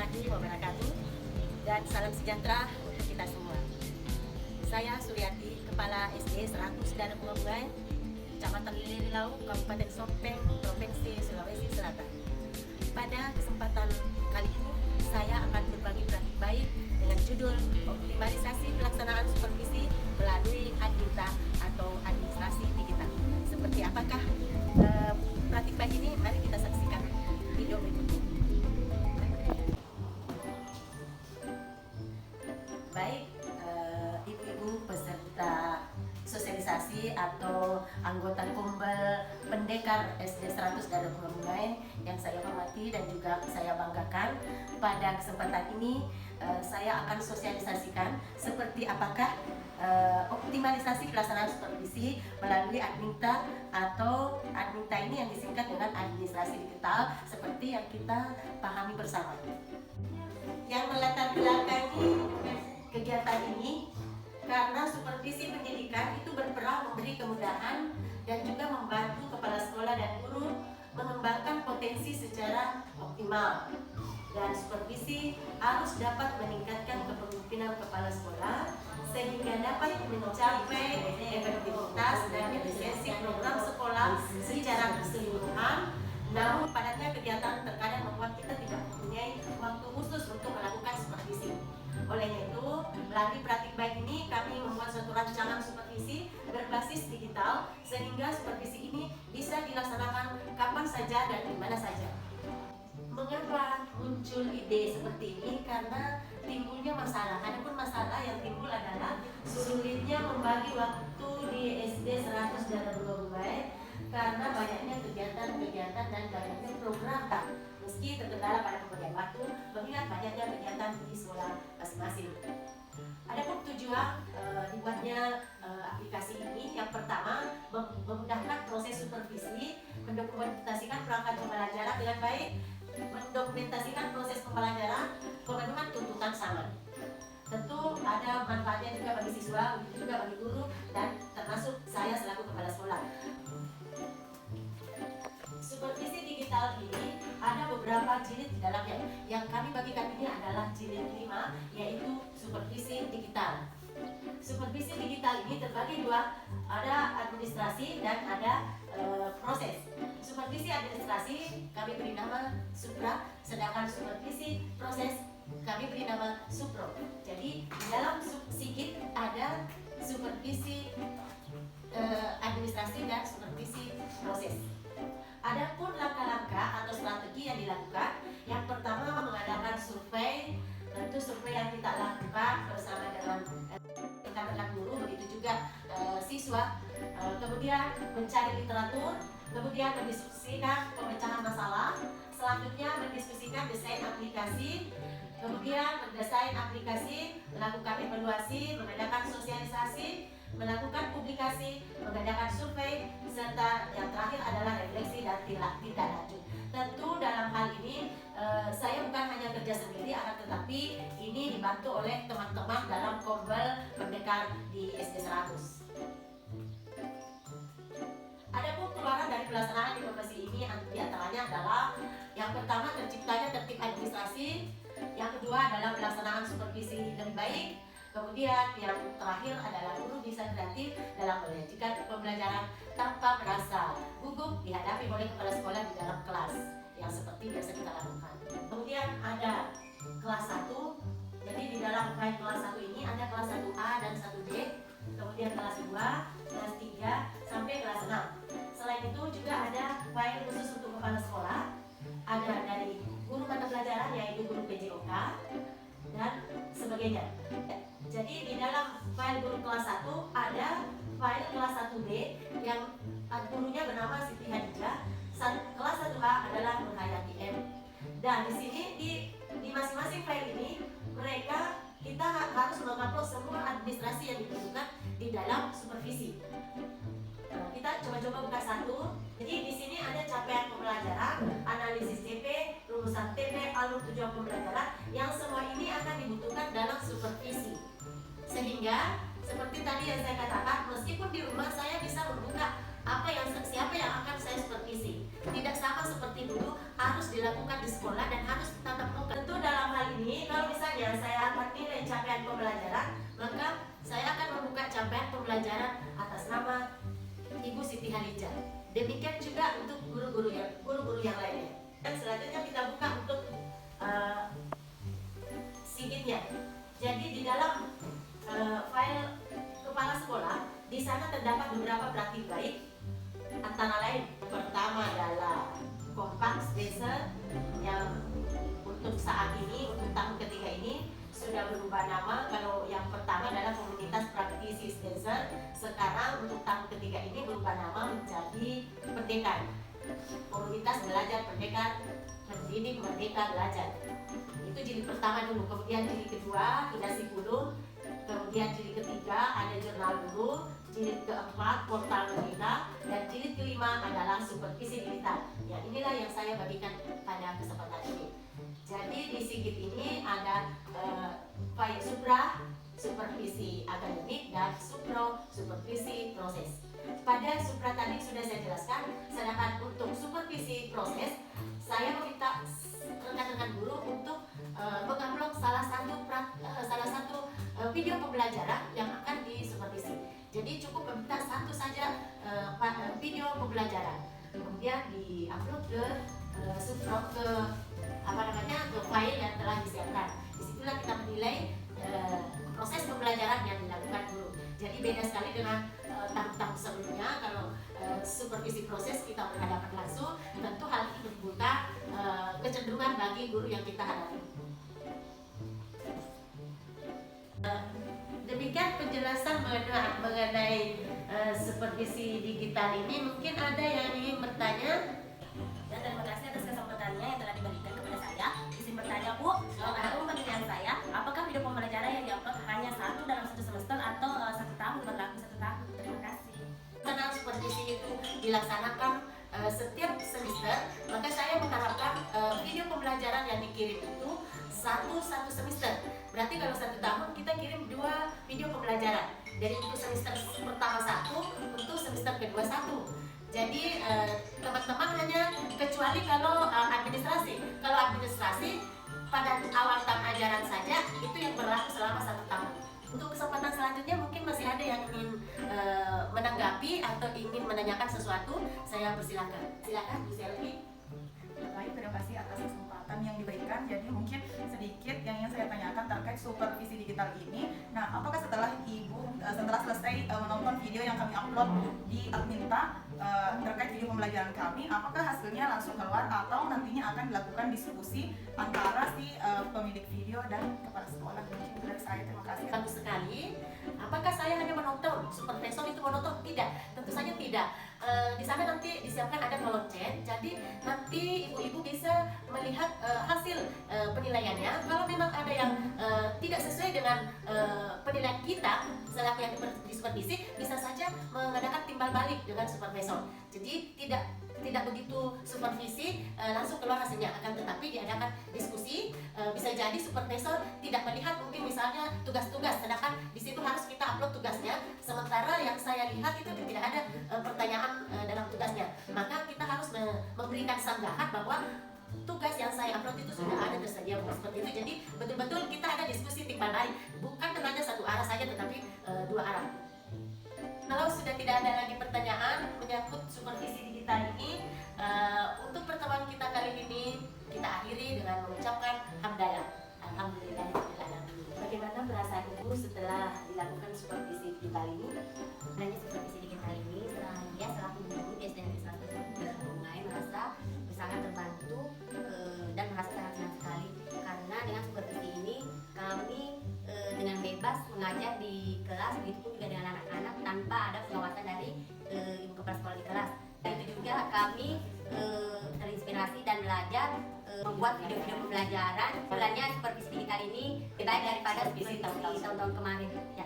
warahmatullahi wabarakatuh dan salam sejahtera untuk kita semua. Saya Suryati, Kepala SD 100 Darah Bunga Bungai, Kecamatan Lililau, Kabupaten Sopeng, Provinsi Sulawesi Selatan. Pada kesempatan kali ini, saya akan berbagi praktik baik dengan judul optimalisasi pelaksanaan supervisi melalui Adminta atau administrasi digital. Seperti apakah praktik baik ini? Mari kita saksikan video berikut ini. Baik, ibu-ibu peserta sosialisasi atau anggota kumpul pendekar SD 100 Darah Bunga Bungai yang saya hormati dan juga saya banggakan, pada kesempatan ini saya akan sosialisasikan seperti apakah optimalisasi pelaksanaan supervisi melalui Adminta atau Adminta ini yang disingkat dengan administrasi digital seperti yang kita pahami bersama. Yang melatar belakangi kegiatan ini karena supervisi pendidikan itu berperan memberi kemudahan dan juga membantu kepala sekolah dan guru mengembangkan potensi secara optimal, dan supervisi harus dapat meningkatkan kepemimpinan kepala sekolah sehingga dapat mencapai efektivitas dan efisiensi program sekolah secara keseluruhan. Namun padatnya kegiatan terkadang membuat kita tidak mempunyai waktu khusus untuk melakukan supervisi. Oleh itu, melalui praktik baik ini kami membuat suatu rancangan supervisi berbasis digital sehingga supervisi ini bisa dilaksanakan kapan saja dan di mana saja. Mengapa muncul ide seperti ini? Karena timbulnya masalah. Adapun masalah yang timbul adalah sulitnya membagi waktu di SD 100 Darah Bunga Bungai karena banyaknya kegiatan-kegiatan dan banyaknya program. Meski terkendala pada pembagian waktu, mengingat banyaknya kegiatan di sekolah masing-masing. Adapun tujuan dibuatnya aplikasi ini, yang pertama memudahkan proses supervisi, mendokumentasikan perangkat pembelajaran dengan baik, mendokumentasikan proses pembelajaran, pemenuhan tuntutan sama. Tentu ada manfaatnya juga bagi siswa, juga bagi guru, dan termasuk saya selaku kepala sekolah. Supervisi digital ini ada beberapa jilid di dalamnya. Yang kami bagikan ini adalah jilid 5, yaitu supervisi digital. Supervisi digital ini terbagi dua, ada administrasi dan ada proses. Supervisi administrasi kami beri nama Supra, sedangkan supervisi proses kami beri nama Supro. Jadi di dalam Sigit ada supervisi administrasi dan supervisi proses. Adapun langkah-langkah atau strategi yang dilakukan, yang pertama mengadakan survei. Tentu survei yang kita lakukan bersama dengan rekan-rekan guru, begitu juga siswa. Kemudian mencari literatur, kemudian mendiskusikan pemecahan masalah, selanjutnya mendiskusikan desain aplikasi, kemudian mendesain aplikasi, melakukan evaluasi, mengadakan sosialisasi, melakukan publikasi, mengadakan survei, serta yang terakhir adalah refleksi dan tindak lanjut. Tentu dalam hal ini saya bukan hanya kerja sendiri, akan tetapi ini dibantu oleh teman-teman dalam kumpul pendekar di SD 100. Adapun keluaran dari pelaksanaan informasi ini diantaranya adalah yang pertama terciptanya tertib administrasi, yang kedua adalah pelaksanaan supervisi lebih baik, kemudian yang terakhir adalah guru bisa kreatif dalam menyajikan pembelajaran tanpa merasa gugup dihadapi oleh kepala sekolah di dalam kelas, yang seperti biasa kita lakukan. Kemudian ada kelas 1, jadi di dalam file kelas 1 ini ada kelas 1A dan 1B, kemudian kelas 2, kelas 3, sampai kelas 6. Selain itu juga ada file khusus untuk kepala sekolah, ada dari guru mata pelajaran yaitu guru PJOK dan sebagainya. Jadi di dalam file guru kelas 1 ada file kelas 1B yang gurunya bernama Siti Hadijah, kelas 1A adalah Nurhayati M. Dan di sini di masing-masing file ini kita harus mengupload semua administrasi yang dibutuhkan di dalam supervisi. Kita coba-coba buka satu. Jadi di sini ada capaian pembelajaran, analisis CP, rumusan TP, alur tujuan pembelajaran, yang semua ini akan dibutuhkan dalam supervisi. Sehingga seperti tadi yang saya katakan, meskipun di rumah saya bisa membuka siapa yang akan saya supervisi. Tidak sama seperti dulu, harus dilakukan di sekolah dan harus tatap muka. Tentu dalam hal menilai capaian pembelajaran, maka saya akan membuka capaian pembelajaran atas nama Ibu Siti Halijah. Demikian juga untuk guru-guru yang lainnya. Dan selanjutnya kita buka untuk sigitnya. Jadi di dalam file kepala sekolah, di sana terdapat beberapa praktik baik, antara lain pertama adalah Kompak Desa yang untuk saat ini, untuk tahun ketiga ini sudah berubah nama. Kalau yang pertama adalah Komunitas Praktisi Desa, sekarang untuk tahun ketiga ini berubah nama menjadi Pendekar, Komunitas Belajar Pendekar Mendidik Merdeka Belajar. Itu jilid pertama dulu, kemudian jilid kedua Inasi Gunung, kemudian jilid ketiga ada Jurnal Guru, jilid keempat Portal Merdeka, dan jilid kelima adalah Supervisi Digital. Ya, inilah yang saya bagikan pada kesempatan ini. Jadi di sigit ini ada file supra, supervisi akademik, dan supro, supervisi proses. Pada supra tadi sudah saya jelaskan, sedangkan untuk supervisi proses, saya meminta rekan-rekan guru untuk mengupload salah satu video pembelajaran yang akan disupervisi. Jadi cukup meminta satu saja video pembelajaran, kemudian diupload ke ke file yang telah disiapkan. Disitulah kita menilai proses pembelajaran yang dilakukan guru. Jadi beda sekali dengan tahap-tahap sebelumnya. Kalau supervisi proses kita berhadapan langsung, tentu hal ini membuka kecenderungan bagi guru yang kita hadapi. Demikian penjelasan mengenai supervisi digital ini. Mungkin ada yang ingin bertanya? Dan terima kasih atas kesempatannya yang telah diberikan kepada saya. Izin bertanya, Bu, untuk penilaian saya, apakah video pembelajaran yang diupload hanya satu dalam satu semester atau satu tahun, berlaku satu tahun? Terima kasih. Karena supervisi itu dilaksanakan setiap semester, maka saya mengharapkan video pembelajaran yang dikirim itu satu semester. Berarti kalau satu tahun kita kirim 2 video pembelajaran. Dari untuk semester pertama 1, untuk semester kedua 1. Jadi teman-teman hanya kecuali kalau administrasi. Kalau administrasi pada awal tahun ajaran saja itu yang berlaku selama 1 tahun. Untuk kesempatan selanjutnya mungkin masih ada yang ingin menanggapi atau ingin menanyakan sesuatu, saya persilakan. Silakan Bu Selvi. Baik, terima kasih atas kesempatan yang diberikan. Jadi mungkin sedikit yang ingin saya tanyakan terkait supervisi digital ini. Nah, apakah setelah setelah selesai menonton video yang kami upload di Adminta terkait video pembelajaran kami, apakah hasilnya langsung keluar atau nantinya akan dilakukan diskusi antara si pemilik video dan kepala sekolah? Mungkin dari saya, terima kasih. Bagus sekali. Apakah saya hanya menonton? Supervisor itu menonton? Tidak, tentu saja tidak. Di sana nanti disiapkan ada kolom chat. Jadi nanti ibu-ibu bisa melihat hasil penilaiannya. Kalau memang ada yang tidak sesuai dengan penilaian kita selaku yang disupervisi, bisa saja mengadakan timbal balik dengan supervisor. Jadi tidak begitu supervisi langsung keluar hasilnya, akan tetapi diadakan diskusi. Bisa jadi supervisor tidak melihat mungkin misalnya tugas-tugas, sedangkan di situ harus kita upload tugasnya, sementara yang saya lihat itu tidak ada pertanyaan dalam tugasnya. Maka kita harus memberikan sanggahan bahwa tugas yang saya upload itu sudah ada tersedia, seperti itu. Jadi betul-betul kita ada diskusi timbal balik, bukan hanya satu arah saja tetapi 2 arah. Kalau sudah tidak ada lagi pertanyaan menyangkut supervisi digital ini, untuk pertemuan kita kali ini kita akhiri dengan mengucapkan hamdalah. Alhamdulillahirrahmanirrahim. Bagaimana perasaan Ibu setelah dilakukan supervisi digital ini? Sebenarnya supervisi digital ini saya selaku guru di SDN 100 Bungai merasa sangat terbantu dan merasa sangat senang sekali karena dengan supervisi ini kami dengan bebas mengajar di kelas, begitu pun juga dengan anak-anak tanpa ada pengawasan dari ibu kepala sekolah di kelas. Dan itu juga kami terinspirasi dan belajar membuat video-video pembelajaran. Sebenarnya supervisi digital ini lebih baik daripada supervisi tahun-tahun kemarin. Ya.